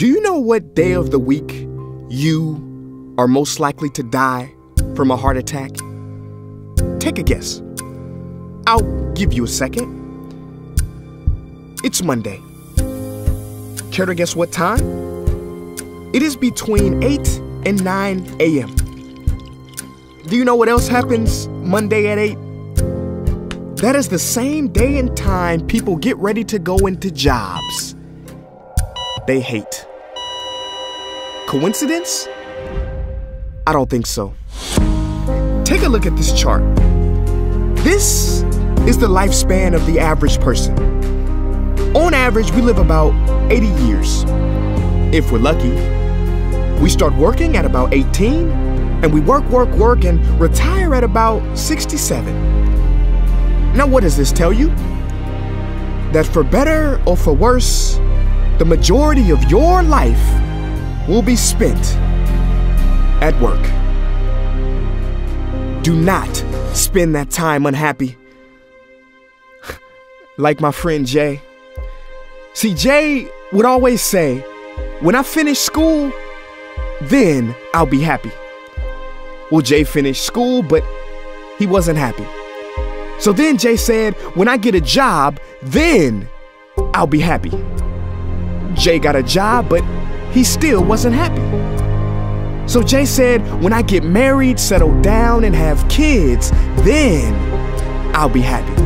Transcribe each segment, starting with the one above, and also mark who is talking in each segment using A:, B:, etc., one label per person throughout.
A: Do you know what day of the week you are most likely to die from a heart attack? Take a guess. I'll give you a second. It's Monday. Care to guess what time? It is between 8 and 9 a.m. Do you know what else happens Monday at 8? That is the same day and time people get ready to go into jobs they hate. Coincidence? I don't think so. Take a look at this chart. This is the lifespan of the average person. On average, we live about 80 years. If we're lucky, we start working at about 18, and we work, and retire at about 67. Now, what does this tell you? That for better or for worse, the majority of your life will be spent at work. Do not spend that time unhappy. Like my friend Jay. See, Jay would always say, when I finish school, then I'll be happy. Well, Jay finished school, but he wasn't happy. So then Jay said, when I get a job, then I'll be happy. Jay got a job, but he still wasn't happy. So Jay said, when I get married, settle down, and have kids, then I'll be happy.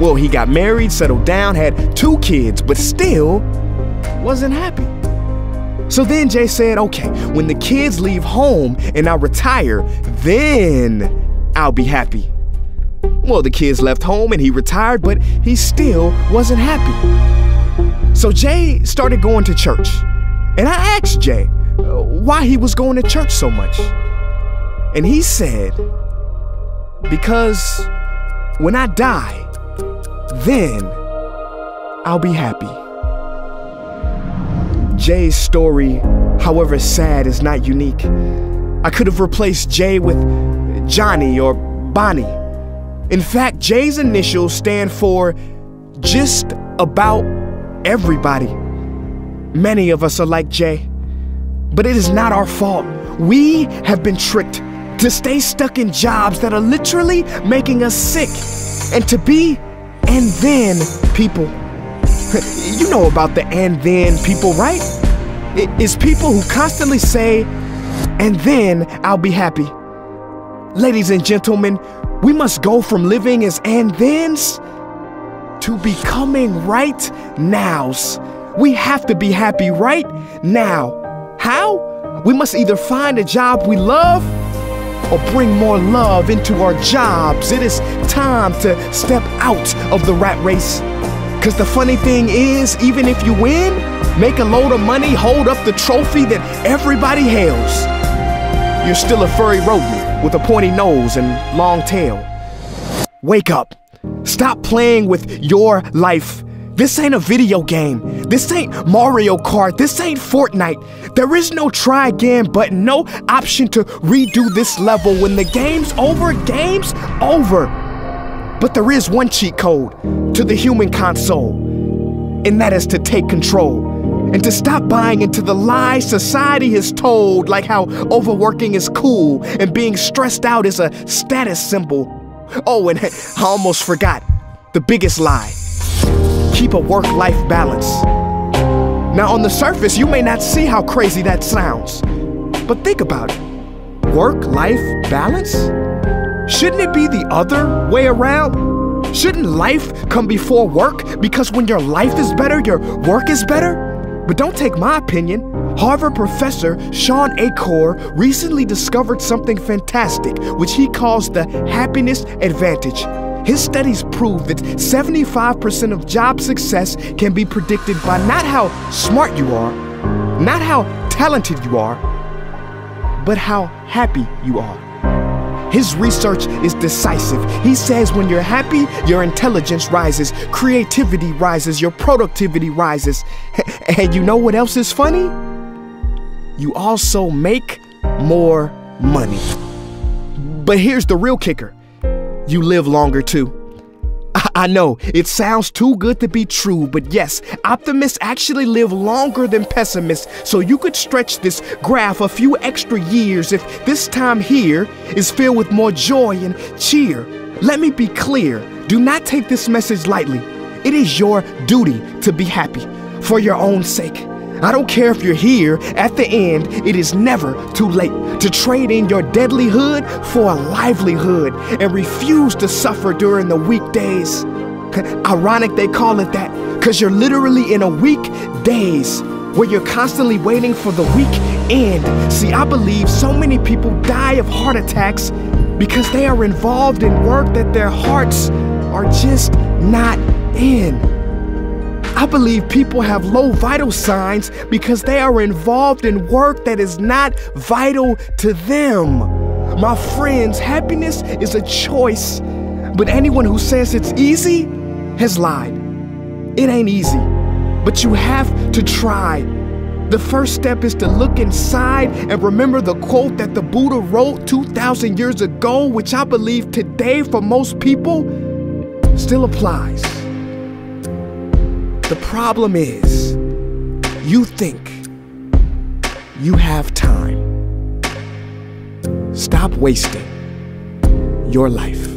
A: Well, he got married, settled down, had 2 kids, but still wasn't happy. So then Jay said, okay, when the kids leave home and I retire, then I'll be happy. Well, the kids left home and he retired, but he still wasn't happy. So Jay started going to church. And I asked Jay why he was going to church so much. And he said, because when I die, then I'll be happy. Jay's story, however sad, is not unique. I could have replaced Jay with Johnny or Bonnie. In fact, Jay's initials stand for just about everybody. Many of us are like Jay, but it is not our fault. We have been tricked to stay stuck in jobs that are literally making us sick and to be and then people. You know about the and then people, right? It's people who constantly say, and then I'll be happy. Ladies and gentlemen, we must go from living as and thens to becoming right nows. We have to be happy right now. How? We must either find a job we love or bring more love into our jobs. It is time to step out of the rat race. Because the funny thing is, even if you win, make a load of money, hold up the trophy that everybody hails, you're still a furry rodent with a pointy nose and long tail. Wake up. Stop playing with your life. This ain't a video game. This ain't Mario Kart. This ain't Fortnite. There is no try again button, no option to redo this level. When the game's over, game's over. But there is one cheat code to the human console, and that is to take control and to stop buying into the lies society has told, like how overworking is cool and being stressed out is a status symbol. Oh, and I almost forgot the biggest lie. Keep a work-life balance. Now, on the surface, you may not see how crazy that sounds, but think about it. Work-life balance? Shouldn't it be the other way around? Shouldn't life come before work? Because when your life is better, your work is better? But don't take my opinion. Harvard professor Sean Achor recently discovered something fantastic, which he calls the happiness advantage. His studies prove that 75% of job success can be predicted by not how smart you are, not how talented you are, but how happy you are. His research is decisive. He says when you're happy, your intelligence rises, creativity rises, your productivity rises. And you know what else is funny? You also make more money. But here's the real kicker. You live longer too. I know, it sounds too good to be true, but yes, optimists actually live longer than pessimists, so you could stretch this graph a few extra years if this time here is filled with more joy and cheer. Let me be clear, do not take this message lightly. It is your duty to be happy, for your own sake. I don't care if you're here, at the end, it is never too late to trade in your deadlyhood for a livelihood and refuse to suffer during the weekdays. Ironic they call it that, because you're literally in a weekdays where you're constantly waiting for the weekend. See, I believe so many people die of heart attacks because they are involved in work that their hearts are just not in. I believe people have low vital signs because they are involved in work that is not vital to them. My friends, happiness is a choice, but anyone who says it's easy has lied. It ain't easy, but you have to try. The first step is to look inside and remember the quote that the Buddha wrote 2,000 years ago, which I believe today for most people still applies. The problem is, you think you have time. Stop wasting your life.